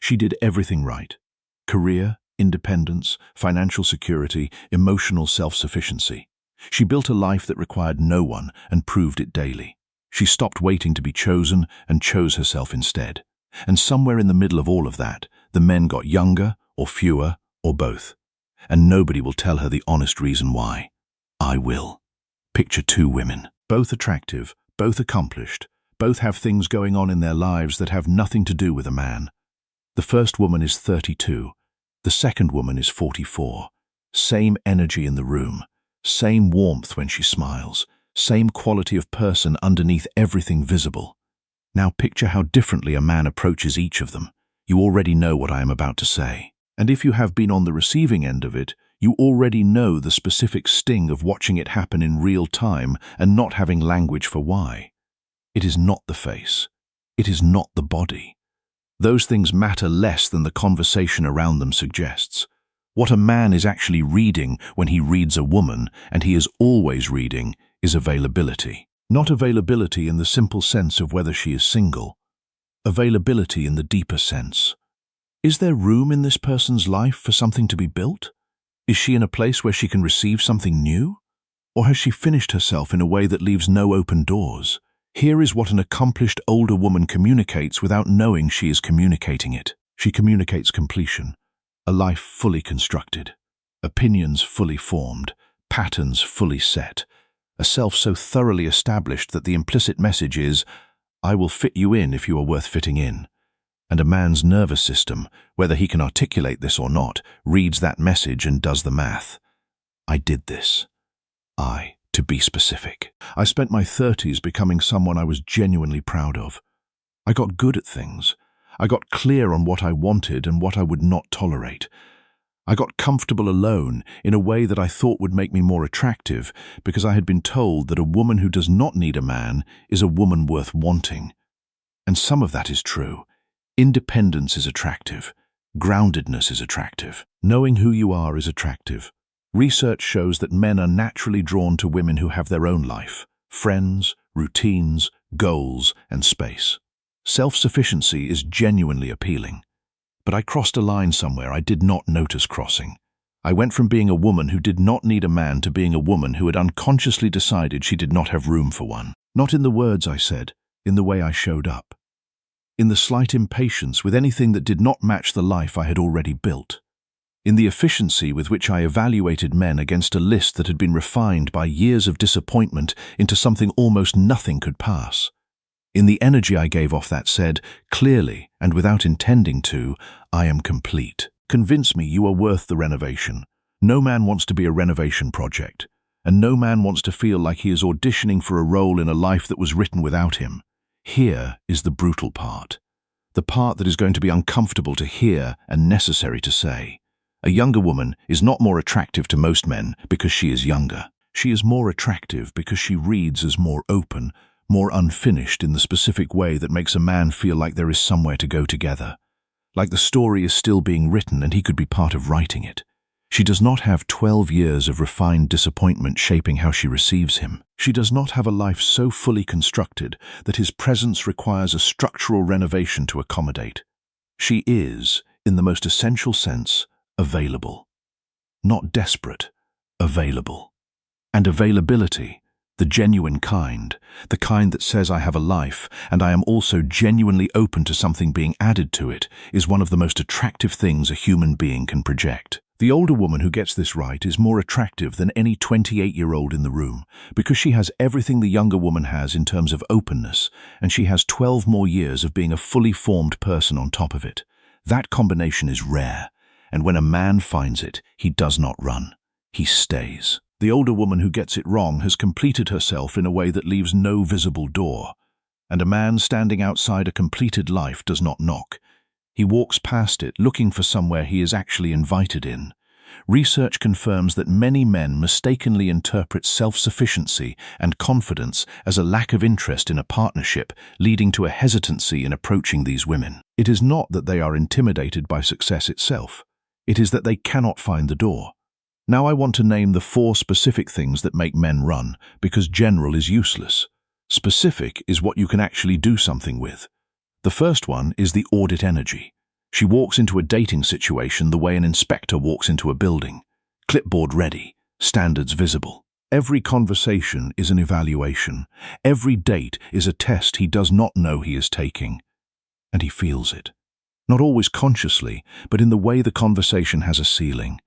She did everything right. Career, independence, financial security, emotional self-sufficiency. She built a life that required no one and proved it daily. She stopped waiting to be chosen and chose herself instead. And somewhere in the middle of all of that, the men got younger or fewer or both. And nobody will tell her the honest reason why. I will. Picture two women, both attractive, both accomplished, both have things going on in their lives that have nothing to do with a man. The first woman is 32. The second woman is 44. Same energy in the room, same warmth when she smiles, same quality of person underneath everything visible. Now picture how differently a man approaches each of them. You already know what I am about to say. And if you have been on the receiving end of it, you already know the specific sting of watching it happen in real time and not having language for why. It is not the face. It is not the body. Those things matter less than the conversation around them suggests. What a man is actually reading when he reads a woman, and he is always reading, is availability. Not availability in the simple sense of whether she is single. Availability in the deeper sense. Is there room in this person's life for something to be built? Is she in a place where she can receive something new? Or has she finished herself in a way that leaves no open doors? Here is what an accomplished older woman communicates without knowing she is communicating it. She communicates completion, a life fully constructed, opinions fully formed, patterns fully set, a self so thoroughly established that the implicit message is, I will fit you in if you are worth fitting in. And a man's nervous system, whether he can articulate this or not, reads that message and does the math. I did this. To be specific. I spent my 30s becoming someone I was genuinely proud of. I got good at things. I got clear on what I wanted and what I would not tolerate. I got comfortable alone in a way that I thought would make me more attractive because I had been told that a woman who does not need a man is a woman worth wanting. And some of that is true. Independence is attractive. Groundedness is attractive. Knowing who you are is attractive. Research shows that men are naturally drawn to women who have their own life, friends, routines, goals, and space. Self-sufficiency is genuinely appealing. But I crossed a line somewhere I did not notice crossing. I went from being a woman who did not need a man to being a woman who had unconsciously decided she did not have room for one. Not in the words I said, in the way I showed up. In the slight impatience with anything that did not match the life I had already built. In the efficiency with which I evaluated men against a list that had been refined by years of disappointment into something almost nothing could pass. In the energy I gave off that said, clearly and without intending to, I am complete. Convince me you are worth the renovation. No man wants to be a renovation project, and no man wants to feel like he is auditioning for a role in a life that was written without him. Here is the brutal part. The part that is going to be uncomfortable to hear and necessary to say. A younger woman is not more attractive to most men because she is younger. She is more attractive because she reads as more open, more unfinished in the specific way that makes a man feel like there is somewhere to go together. Like the story is still being written and he could be part of writing it. She does not have 12 years of refined disappointment shaping how she receives him. She does not have a life so fully constructed that his presence requires a structural renovation to accommodate. She is, in the most essential sense, available. Not desperate, available. And availability, the genuine kind, the kind that says I have a life and I am also genuinely open to something being added to it, is one of the most attractive things a human being can project. The older woman who gets this right is more attractive than any 28-year-old in the room because she has everything the younger woman has in terms of openness, and she has 12 more years of being a fully formed person on top of it. That combination is rare, and when a man finds it, he does not run. He stays. The older woman who gets it wrong has completed herself in a way that leaves no visible door, and a man standing outside a completed life does not knock. He walks past it, looking for somewhere he is actually invited in. Research confirms that many men mistakenly interpret self-sufficiency and confidence as a lack of interest in a partnership, leading to a hesitancy in approaching these women. It is not that they are intimidated by success itself. It is that they cannot find the door. Now I want to name the 4 specific things that make men run, because general is useless. Specific is what you can actually do something with. The first one is the audit energy. She walks into a dating situation the way an inspector walks into a building. Clipboard ready, standards visible. Every conversation is an evaluation. Every date is a test he does not know he is taking. And he feels it. Not always consciously, but in the way the conversation has a ceiling.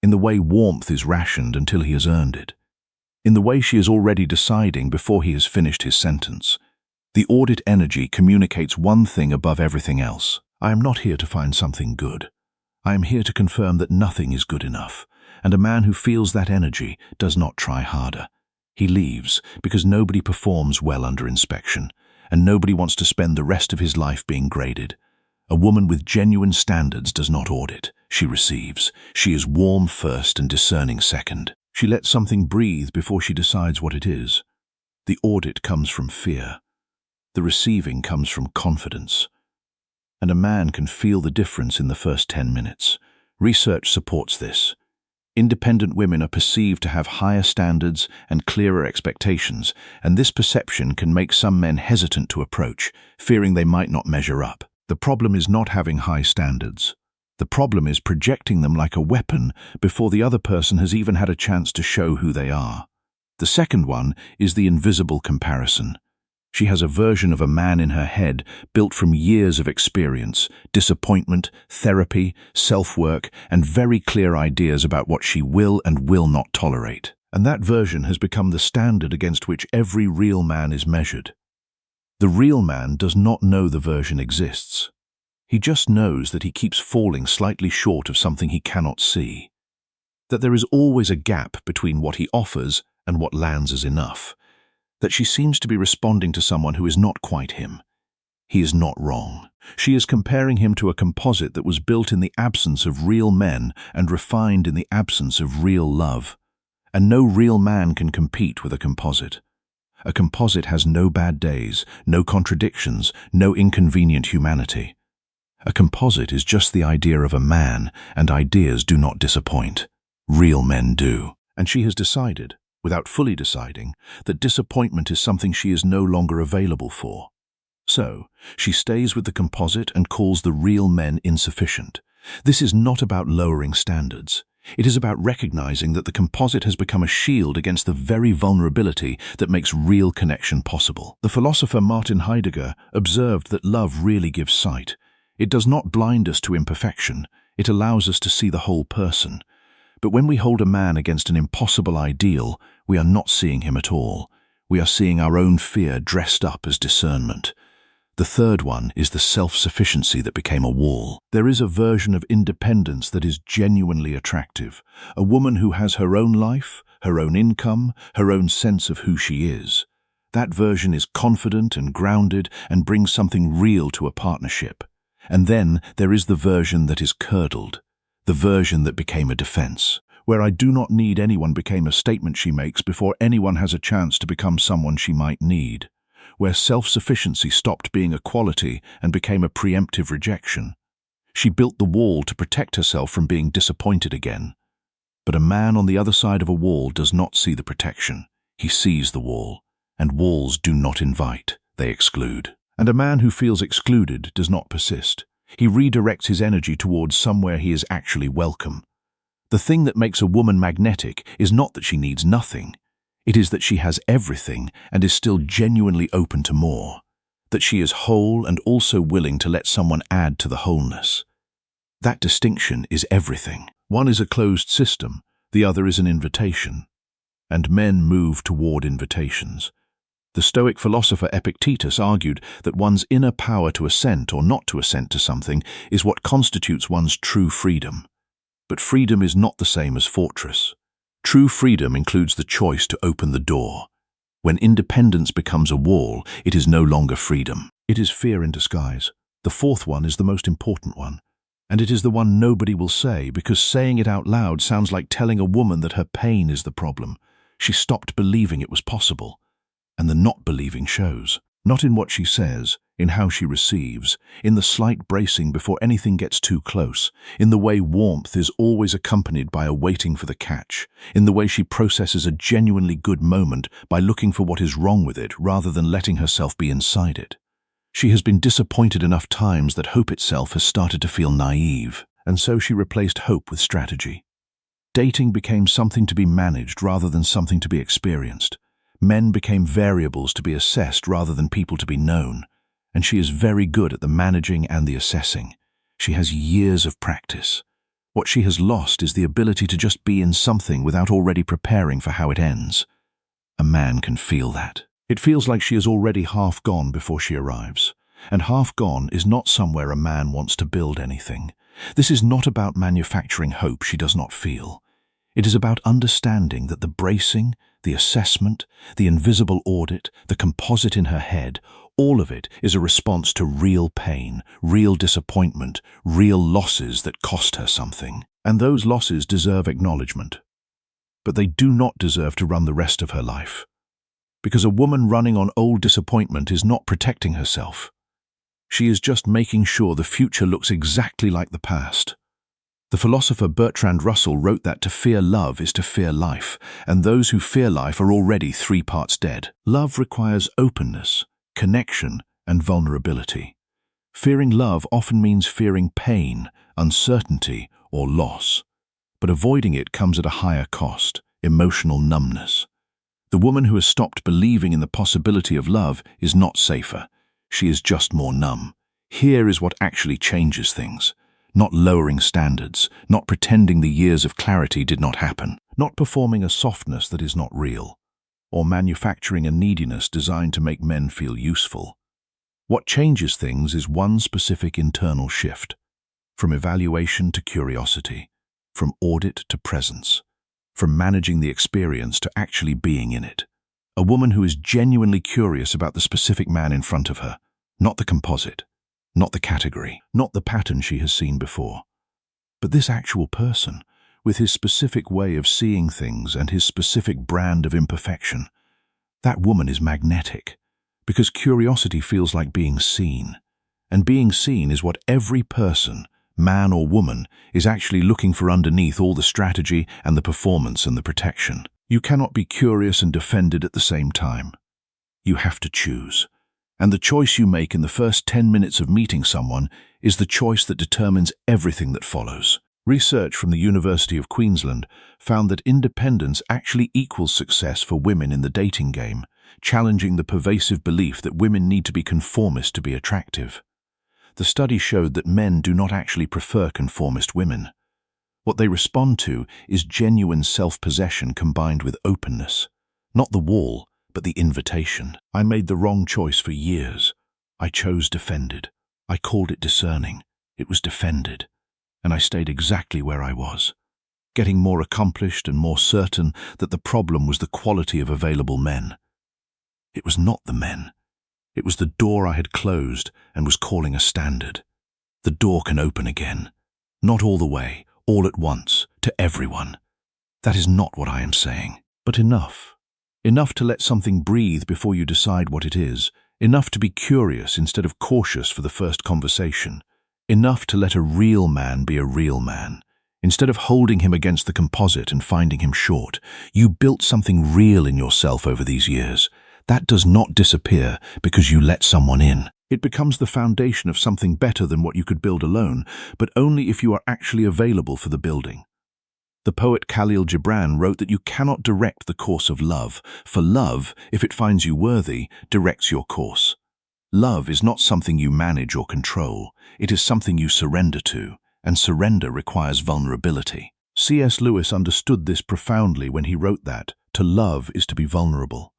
In the way warmth is rationed until he has earned it. In the way she is already deciding before he has finished his sentence. The audit energy communicates one thing above everything else. I am not here to find something good. I am here to confirm that nothing is good enough, and a man who feels that energy does not try harder. He leaves because nobody performs well under inspection, and nobody wants to spend the rest of his life being graded. A woman with genuine standards does not audit. She receives. She is warm first and discerning second. She lets something breathe before she decides what it is. The audit comes from fear. The receiving comes from confidence. And a man can feel the difference in the first 10 minutes. Research supports this. Independent women are perceived to have higher standards and clearer expectations, and this perception can make some men hesitant to approach, fearing they might not measure up. The problem is not having high standards. The problem is projecting them like a weapon before the other person has even had a chance to show who they are. The second one is the invisible comparison. She has a version of a man in her head built from years of experience, disappointment, therapy, self-work, and very clear ideas about what she will and will not tolerate. And that version has become the standard against which every real man is measured. The real man does not know the version exists. He just knows that he keeps falling slightly short of something he cannot see. That there is always a gap between what he offers and what lands as enough. That she seems to be responding to someone who is not quite him. He is not wrong. She is comparing him to a composite that was built in the absence of real men and refined in the absence of real love. And no real man can compete with a composite. A composite has no bad days, no contradictions, no inconvenient humanity. A composite is just the idea of a man, and ideas do not disappoint. Real men do. And she has decided, without fully deciding, that disappointment is something she is no longer available for. So, she stays with the composite and calls the real men insufficient. This is not about lowering standards. It is about recognizing that the composite has become a shield against the very vulnerability that makes real connection possible. The philosopher Martin Heidegger observed that love really gives sight. It does not blind us to imperfection. It allows us to see the whole person. But when we hold a man against an impossible ideal, we are not seeing him at all. We are seeing our own fear dressed up as discernment. The third one is the self-sufficiency that became a wall. There is a version of independence that is genuinely attractive. A woman who has her own life, her own income, her own sense of who she is. That version is confident and grounded and brings something real to a partnership. And then there is the version that is curdled. The version that became a defense, where I do not need anyone became a statement she makes before anyone has a chance to become someone she might need, where self-sufficiency stopped being a quality and became a preemptive rejection. She built the wall to protect herself from being disappointed again. But a man on the other side of a wall does not see the protection. He sees the wall, and walls do not invite, they exclude. And a man who feels excluded does not persist. He redirects his energy towards somewhere he is actually welcome. The thing that makes a woman magnetic is not that she needs nothing. It is that she has everything and is still genuinely open to more. That she is whole and also willing to let someone add to the wholeness. That distinction is everything. One is a closed system, the other is an invitation. And men move toward invitations. The Stoic philosopher Epictetus argued that one's inner power to assent or not to assent to something is what constitutes one's true freedom. But freedom is not the same as fortress. True freedom includes the choice to open the door. When independence becomes a wall, it is no longer freedom. It is fear in disguise. The fourth one is the most important one. And it is the one nobody will say, because saying it out loud sounds like telling a woman that her pain is the problem. She stopped believing it was possible. And the not believing shows, not in what she says, in how she receives, in the slight bracing before anything gets too close, in the way warmth is always accompanied by a waiting for the catch, in the way she processes a genuinely good moment by looking for what is wrong with it rather than letting herself be inside it. She has been disappointed enough times that hope itself has started to feel naive, and so she replaced hope with strategy. Dating became something to be managed rather than something to be experienced. Men became variables to be assessed rather than people to be known, and she is very good at the managing and the assessing. She has years of practice. What she has lost is the ability to just be in something without already preparing for how it ends. A man can feel that. It feels like she is already half gone before she arrives. And half gone is not somewhere a man wants to build anything. This is not about manufacturing hope she does not feel. It is about understanding that the bracing, the assessment, the invisible audit, the composite in her head, all of it is a response to real pain, real disappointment, real losses that cost her something. And those losses deserve acknowledgement. But they do not deserve to run the rest of her life. Because a woman running on old disappointment is not protecting herself. She is just making sure the future looks exactly like the past. The philosopher Bertrand Russell wrote that to fear love is to fear life, and those who fear life are already 3 parts dead. Love requires openness, connection, and vulnerability. Fearing love often means fearing pain, uncertainty, or loss. But avoiding it comes at a higher cost, emotional numbness. The woman who has stopped believing in the possibility of love is not safer. She is just more numb. Here is what actually changes things. Not lowering standards, not pretending the years of clarity did not happen, not performing a softness that is not real, or manufacturing a neediness designed to make men feel useful. What changes things is one specific internal shift, from evaluation to curiosity, from audit to presence, from managing the experience to actually being in it. A woman who is genuinely curious about the specific man in front of her, not the composite, not the category, not the pattern she has seen before, but this actual person, with his specific way of seeing things and his specific brand of imperfection. That woman is magnetic, because curiosity feels like being seen, and being seen is what every person, man or woman, is actually looking for underneath all the strategy and the performance and the protection. You cannot be curious and defended at the same time. You have to choose. And the choice you make in the first 10 minutes of meeting someone is the choice that determines everything that follows. Research from the University of Queensland found that independence actually equals success for women in the dating game, challenging the pervasive belief that women need to be conformist to be attractive. The study showed that men do not actually prefer conformist women. What they respond to is genuine self-possession combined with openness. Not the wall, but the invitation. I made the wrong choice for years. I chose defended. I called it discerning. It was defended. And I stayed exactly where I was, getting more accomplished and more certain that the problem was the quality of available men. It was not the men. It was the door I had closed and was calling a standard. The door can open again. Not all the way, all at once, to everyone. That is not what I am saying. But enough. Enough to let something breathe before you decide what it is. Enough to be curious instead of cautious for the first conversation. Enough to let a real man be a real man. Instead of holding him against the composite and finding him short, you built something real in yourself over these years. That does not disappear because you let someone in. It becomes the foundation of something better than what you could build alone, but only if you are actually available for the building. The poet Khalil Gibran wrote that you cannot direct the course of love, for love, if it finds you worthy, directs your course. Love is not something you manage or control. It is something you surrender to, and surrender requires vulnerability. C.S. Lewis understood this profoundly when he wrote that, to love is to be vulnerable.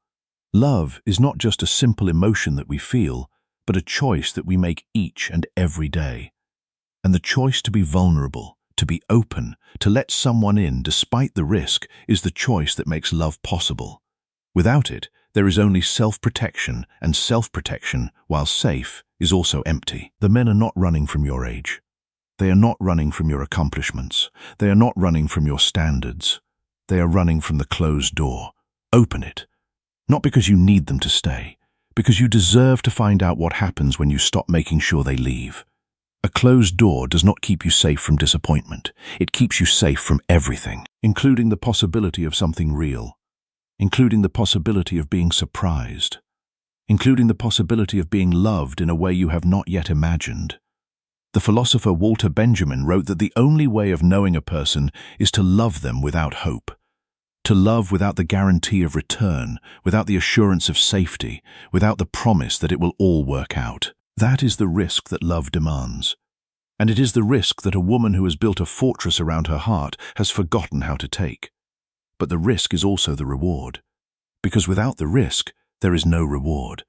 Love is not just a simple emotion that we feel, but a choice that we make each and every day. And the choice to be vulnerable, to be open, to let someone in despite the risk, is the choice that makes love possible. Without it, there is only self-protection, and self-protection, while safe, is also empty. The men are not running from your age. They are not running from your accomplishments. They are not running from your standards. They are running from the closed door. Open it. Not because you need them to stay, because you deserve to find out what happens when you stop making sure they leave. A closed door does not keep you safe from disappointment. It keeps you safe from everything, including the possibility of something real, including the possibility of being surprised, including the possibility of being loved in a way you have not yet imagined. The philosopher Walter Benjamin wrote that the only way of knowing a person is to love them without hope. To love without the guarantee of return, without the assurance of safety, without the promise that it will all work out. That is the risk that love demands. And it is the risk that a woman who has built a fortress around her heart has forgotten how to take. But the risk is also the reward. Because without the risk, there is no reward.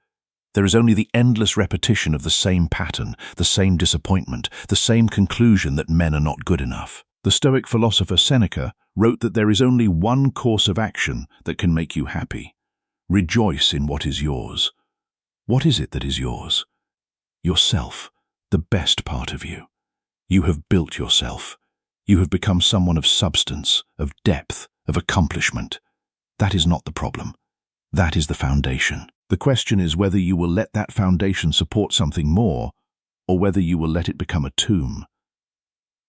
There is only the endless repetition of the same pattern, the same disappointment, the same conclusion that men are not good enough. The Stoic philosopher Seneca wrote that there is only one course of action that can make you happy. Rejoice in what is yours. What is it that is yours? Yourself, the best part of you. You have built yourself. You have become someone of substance, of depth, of accomplishment. That is not the problem. That is the foundation. The question is whether you will let that foundation support something more, or whether you will let it become a tomb.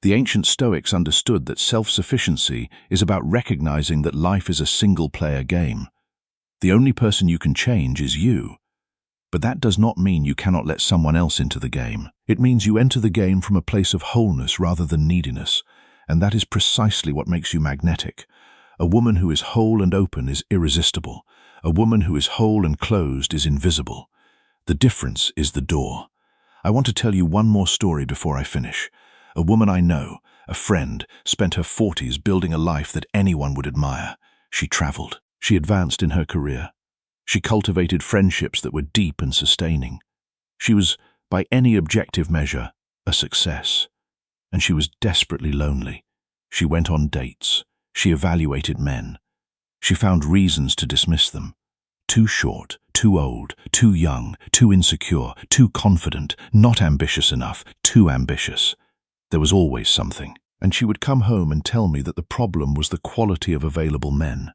The ancient Stoics understood that self-sufficiency is about recognizing that life is a single-player game. The only person you can change is you. But that does not mean you cannot let someone else into the game. It means you enter the game from a place of wholeness rather than neediness, and that is precisely what makes you magnetic. A woman who is whole and open is irresistible. A woman who is whole and closed is invisible. The difference is the door. I want to tell you one more story before I finish. A woman I know, a friend, spent her 40s building a life that anyone would admire. She traveled. She advanced in her career. She cultivated friendships that were deep and sustaining. She was, by any objective measure, a success. And she was desperately lonely. She went on dates. She evaluated men. She found reasons to dismiss them. Too short, too old, too young, too insecure, too confident, not ambitious enough, too ambitious. There was always something, and she would come home and tell me that the problem was the quality of available men.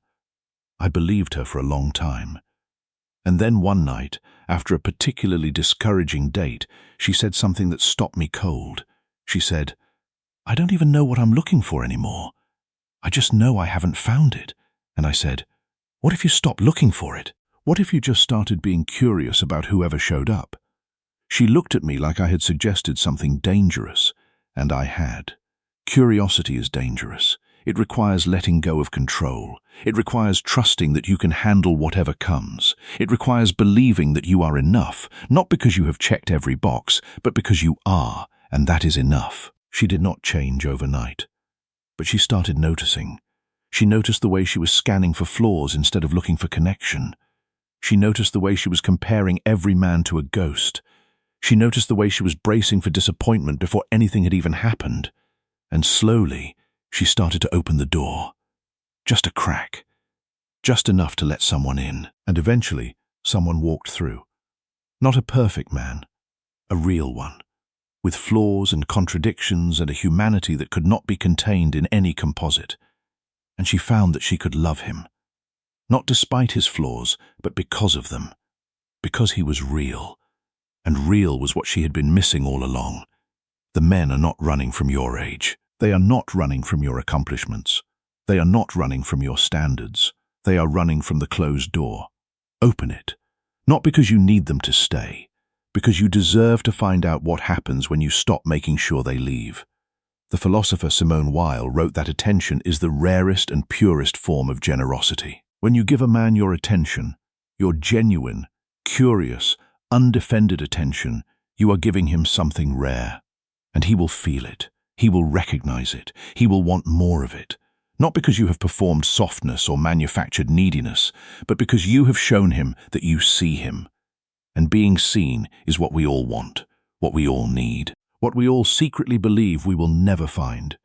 I believed her for a long time. And then one night, after a particularly discouraging date, she said something that stopped me cold. She said, "I don't even know what I'm looking for anymore. I just know I haven't found it." And I said, "What if you stopped looking for it? What if you just started being curious about whoever showed up?" She looked at me like I had suggested something dangerous. And I had. Curiosity is dangerous. It requires letting go of control. It requires trusting that you can handle whatever comes. It requires believing that you are enough, not because you have checked every box, but because you are, and that is enough. She did not change overnight. But she started noticing. She noticed the way she was scanning for flaws instead of looking for connection. She noticed the way she was comparing every man to a ghost. She noticed the way she was bracing for disappointment before anything had even happened. And slowly, she started to open the door. Just a crack. Just enough to let someone in. And eventually, someone walked through. Not a perfect man, a real one, with flaws and contradictions and a humanity that could not be contained in any composite. And she found that she could love him. Not despite his flaws, but because of them. Because he was real. And real was what she had been missing all along. The men are not running from your age. They are not running from your accomplishments. They are not running from your standards. They are running from the closed door. Open it. Not because you need them to stay, because you deserve to find out what happens when you stop making sure they leave. The philosopher Simone Weil wrote that attention is the rarest and purest form of generosity. When you give a man your attention, your genuine, curious, undefended attention, you are giving him something rare. And he will feel it. He will recognize it. He will want more of it. Not because you have performed softness or manufactured neediness, but because you have shown him that you see him. And being seen is what we all want, what we all need, what we all secretly believe we will never find.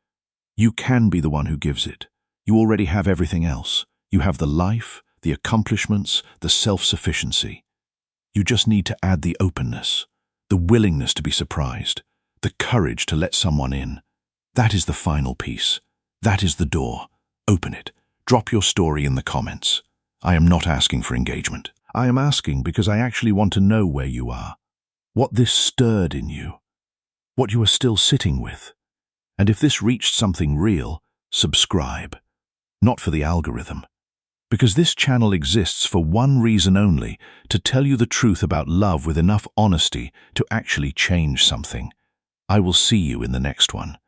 You can be the one who gives it. You already have everything else. You have the life, the accomplishments, the self-sufficiency. You just need to add the openness, the willingness to be surprised, the courage to let someone in. That is the final piece. That is the door. Open it. Drop your story in the comments. I am not asking for engagement. I am asking because I actually want to know where you are, what this stirred in you, what you are still sitting with. And if this reached something real, subscribe. Not for the algorithm, because this channel exists for one reason only, to tell you the truth about love with enough honesty to actually change something. I will see you in the next one.